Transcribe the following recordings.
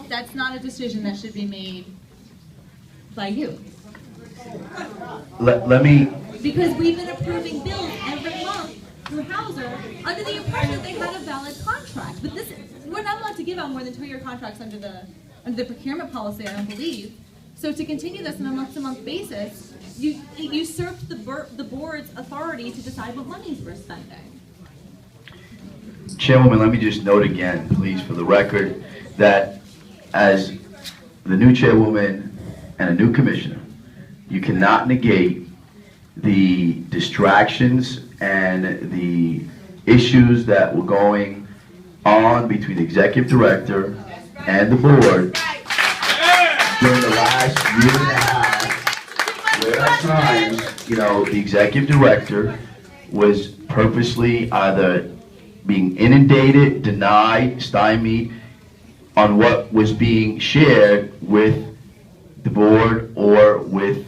That's not a decision that should be made by you. Let me, Because we've been approving bills every month through Hauser under the impression they had a valid contract. But this, we're not allowed to give out more than 2-year contracts under the procurement policy, I don't believe. So to continue this on a month-to-month basis, you usurped the board's authority to decide what monies we're spending. Chairwoman, let me just note again, please, for the record, that as the new chairwoman and a new commissioner, you cannot negate the distractions and the issues that were going on between the executive director and the board during the last year and a half, where at times, the executive director was purposely either being inundated, denied, stymied on what was being shared with the board or with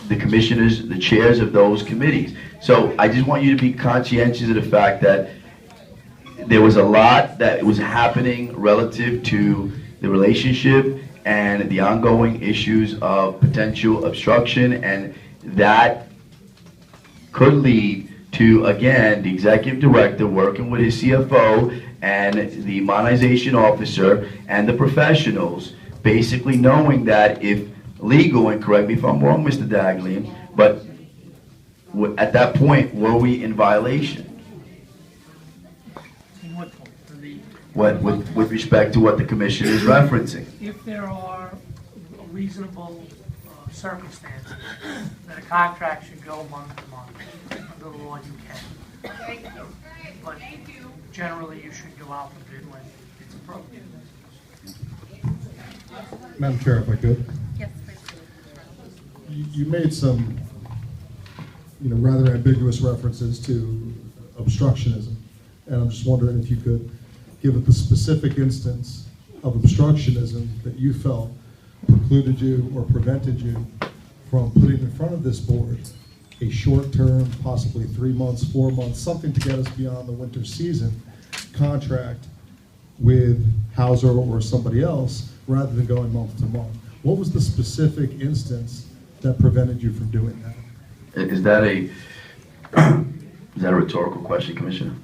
the commissioners, the chairs of those committees. So I just want you to be conscientious of the fact that there was a lot that was happening relative to the relationship and the ongoing issues of potential obstruction, and that could lead to, again, the executive director working with his CFO and the monetization officer and the professionals, basically knowing that if legal, and correct me if I'm wrong, Mr. Daglian, but at that point, were we in violation? In what point? With respect to what the commission is referencing? If there are reasonable circumstances that a contract should go month to month, under the law you can. But generally you should go out for bid when it's appropriate. Madam Chair, if I could. Yes, You made some, rather ambiguous references to obstructionism, and I'm just wondering if you could give it the specific instance of obstructionism that you felt precluded you or prevented you from putting in front of this board a short-term, possibly 3 months, 4 months, something to get us beyond the winter season contract with Hauser or somebody else, rather than going month to month. What was the specific instance that prevented you from doing that? Is that a rhetorical question, Commissioner?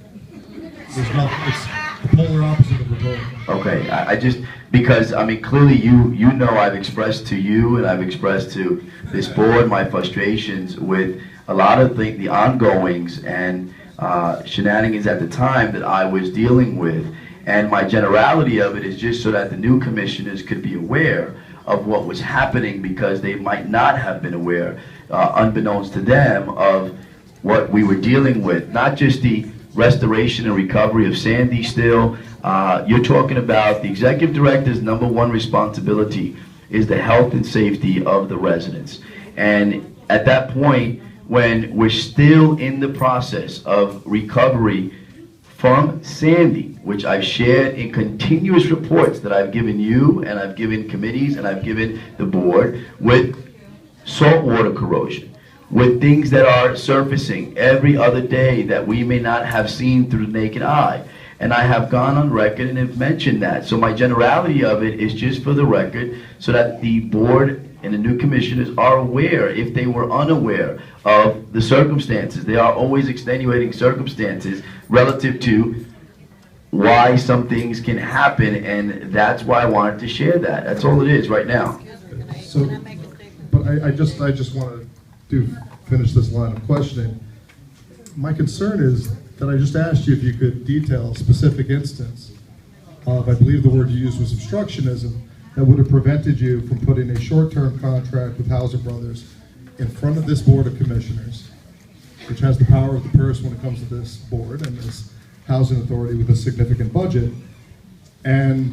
It's the polar opposite of rhetorical. Okay, I just, because, clearly you know I've expressed to you and I've expressed to this board my frustrations with a lot of the ongoings and shenanigans at the time that I was dealing with. And my generality of it is just so that the new commissioners could be aware of what was happening, because they might not have been aware, unbeknownst to them, of what we were dealing with. Not just the restoration and recovery of Sandy still. You're talking about the executive director's #1 responsibility is the health and safety of the residents. And at that point, when we're still in the process of recovery from Sandy, which I've shared in continuous reports that I've given you and I've given committees and I've given the board, with saltwater corrosion, with things that are surfacing every other day that we may not have seen through the naked eye. And I have gone on record and have mentioned that. So my generality of it is just for the record, so that the board and the new commissioners are aware, if they were unaware of the circumstances. There are always extenuating circumstances relative to why some things can happen, and that's why I wanted to share that. That's all it is right now. So, but I just want to finish this line of questioning. My concern is that I just asked you if you could detail a specific instance of, I believe the word you used was obstructionism, that would have prevented you from putting a short-term contract with Hauser Brothers in front of this board of commissioners, which has the power of the purse when it comes to this board and this housing authority with a significant budget. And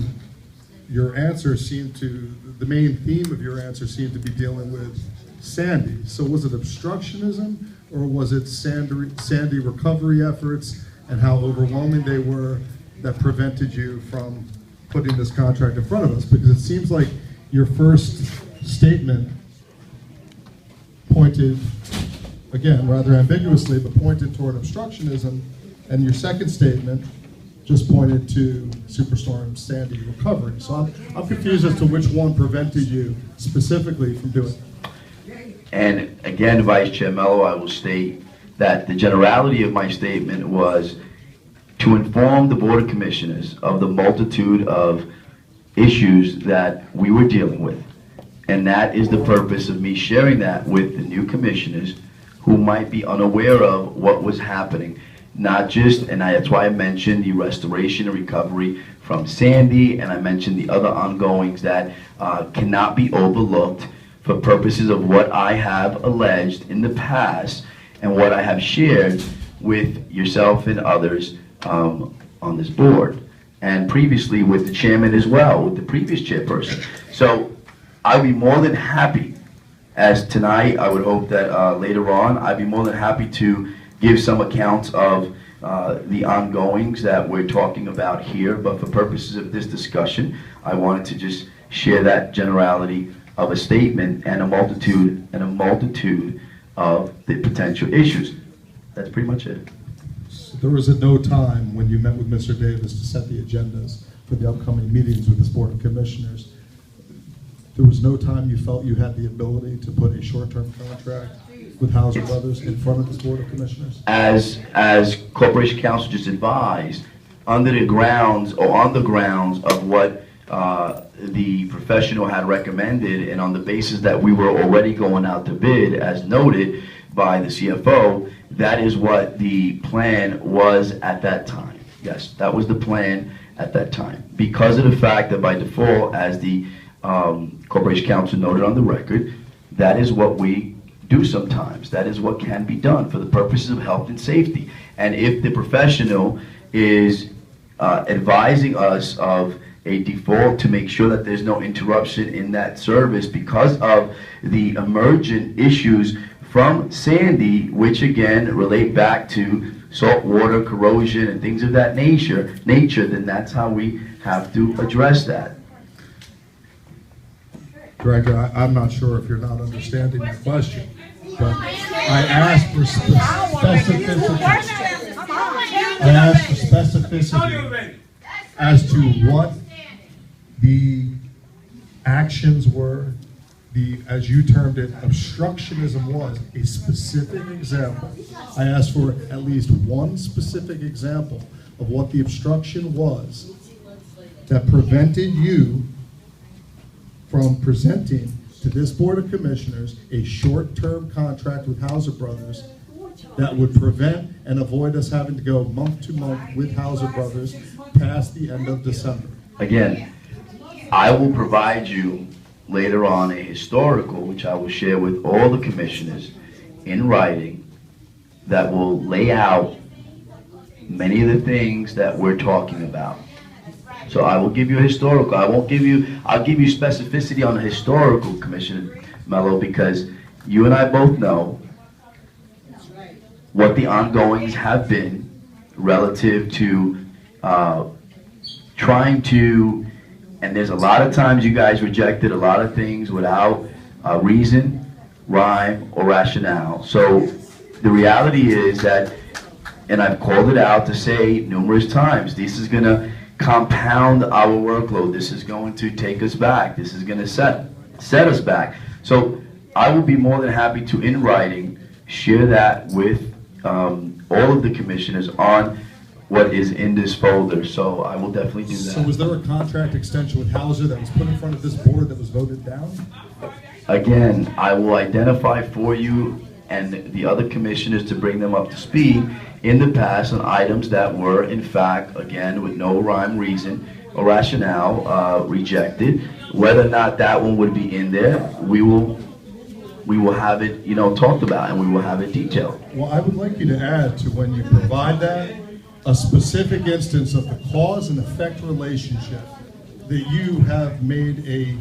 your answer seemed to, the main theme of your answer seemed to be dealing with Sandy. So was it obstructionism, or was it Sandy recovery efforts and how overwhelming they were that prevented you from putting this contract in front of us? Because it seems like your first statement pointed, again, rather ambiguously, but pointed toward obstructionism, and your second statement just pointed to Superstorm Sandy recovery. So I'm confused as to which one prevented you specifically from doing it. And again, Vice Chair Mello, I will state that the generality of my statement was to inform the Board of Commissioners of the multitude of issues that we were dealing with. And that is the purpose of me sharing that with the new commissioners who might be unaware of what was happening. Not just, and that's why I mentioned the restoration and recovery from Sandy, and I mentioned the other ongoings that cannot be overlooked for purposes of what I have alleged in the past and what I have shared with yourself and others on this board, and previously with the chairman as well, with the previous chairperson. So I'd be more than happy, as tonight, I would hope that later on, I'd be more than happy to give some accounts of the ongoings that we're talking about here, but for purposes of this discussion, I wanted to just share that generality of a statement and a multitude of the potential issues. That's pretty much it. So there was at no time when you met with Mr. Davis to set the agendas for the upcoming meetings with this Board of Commissioners, there was no time you felt you had the ability to put a short-term contract with Hauser Brothers in front of this Board of Commissioners? As Corporation Counsel just advised, under the grounds or on the grounds of what the professional had recommended, and on the basis that we were already going out to bid, as noted by the CFO, that is what the plan was at that time. Yes, that was the plan at that time. Because of the fact that by default, as the Corporation Counsel noted on the record, that is what we do sometimes. That is what can be done for the purposes of health and safety. And if the professional is advising us of a default to make sure that there's no interruption in that service because of the emergent issues from Sandy, which again relate back to salt water corrosion and things of that nature, then that's how we have to address that. Director, I'm not sure if you're not understanding the question, but I asked for specificity. I asked for specificity as to what the actions were, as you termed it, obstructionism was, a specific example. I asked for at least one specific example of what the obstruction was that prevented you from presenting to this Board of Commissioners a short-term contract with Hauser Brothers that would prevent and avoid us having to go month to month with Hauser Brothers past the end of December. Again, I will provide you later on a historical, which I will share with all the commissioners in writing, that will lay out many of the things that we're talking about. So I will give you a historical. I'll give you specificity on the historical, Commissioner Mello, because you and I both know what the ongoings have been relative to trying to, and there's a lot of times you guys rejected a lot of things without reason, rhyme, or rationale. So the reality is that, and I've called it out to say numerous times, this is going to compound our workload. This is going to take us back. This is going to set us back. So I will be more than happy to, in writing, share that with all of the commissioners on what is in this folder. So I will definitely do that. So was there a contract extension with Hauser that was put in front of this board that was voted down? Again, I will identify for you and the other commissioners to bring them up to speed in the past on items that were, in fact, again, with no rhyme, reason, or rationale, rejected. Whether or not that one would be in there, we will have it, talked about, and we will have it detailed. Well, I would like you to add to, when you provide that, a specific instance of the cause and effect relationship that you have made a,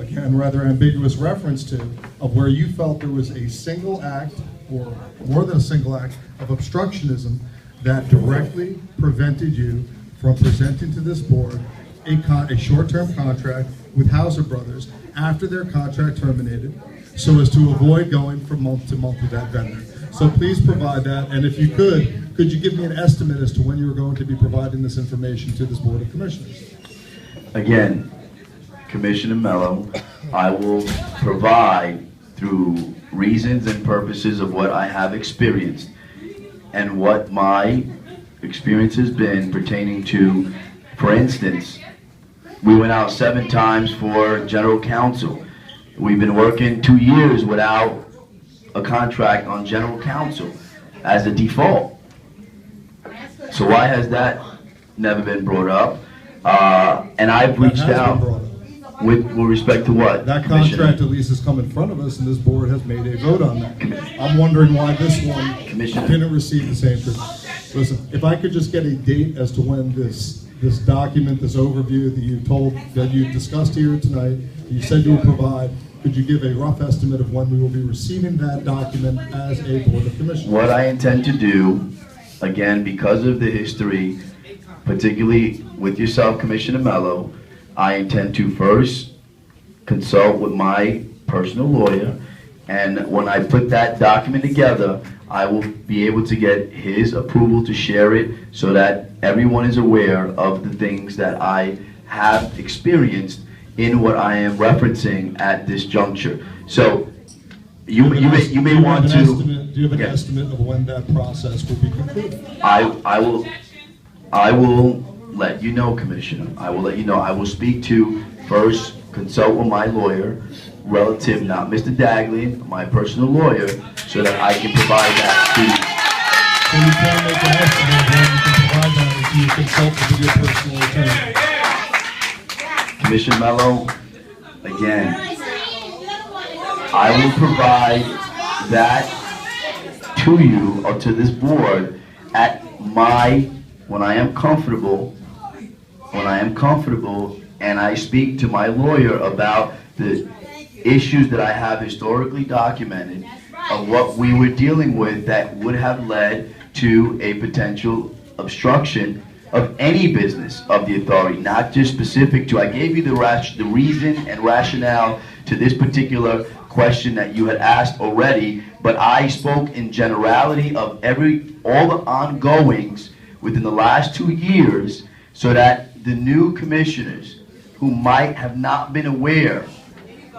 again, rather ambiguous reference to, of where you felt there was a single act, or more than a single act, of obstructionism that directly prevented you from presenting to this board a short-term contract with Hauser Brothers after their contract terminated, so as to avoid going from month to month with that vendor. So please provide that, and if you could, Could you give me an estimate as to when you were going to be providing this information to this Board of Commissioners? Again, Commissioner Mello, I will provide through reasons and purposes of what I have experienced and what my experience has been pertaining to, for instance, we went out 7 times for general counsel. We've been working 2 years without a contract on general counsel as a default. So why has that never been brought up? And I've reached out with respect to what? That contract at least has come in front of us, and this board has made a vote on that. I'm wondering why this one didn't receive the same treatment. Listen, if I could just get a date as to when this document, this overview that you discussed here tonight, you said you would provide, could you give a rough estimate of when we will be receiving that document as a Board of Commissioners? What I intend to do, again, because of the history, particularly with yourself, Commissioner Mello, I intend to first consult with my personal lawyer, and when I put that document together, I will be able to get his approval to share it so that everyone is aware of the things that I have experienced in what I am referencing at this juncture. So you may want to. Do you have an estimate of when that process will be concluded? I will let you know, Commissioner. I will let you know. I will speak to, first, consult with my lawyer, relative, not Mr. Dagley, my personal lawyer, so that I can provide that to you. So you can't make an estimate of when you can provide that if you consult with your personal attorney. Commissioner Mello, again, I will provide that to you or to this board at when I am comfortable, and I speak to my lawyer about the issues that I have historically documented of what we were dealing with that would have led to a potential obstruction of any business of the authority, not just specific to, I gave you the reason and rationale to this particular question that you had asked already, but I spoke in generality of all the ongoings within the last 2 years so that the new commissioners who might have not been aware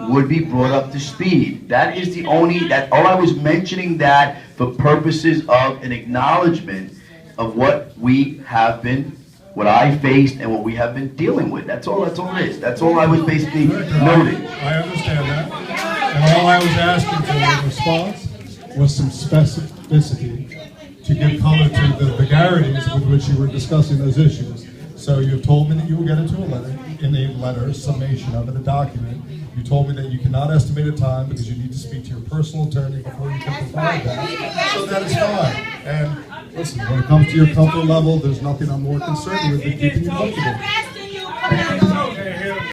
would be brought up to speed. That is all I was mentioning that for purposes of an acknowledgement of what what I faced and what we have been dealing with. That's all it is. That's all I was basically noting. I understand that. And all I was asking for in response was some specificity to give color to the vagaries with which you were discussing those issues. So you told me that you will get into a letter, summation of it, a document. You told me that you cannot estimate a time because you need to speak to your personal attorney before you can provide that. So that is fine. And listen, when it comes to your comfort level, there's nothing I'm more concerned with than keeping you comfortable.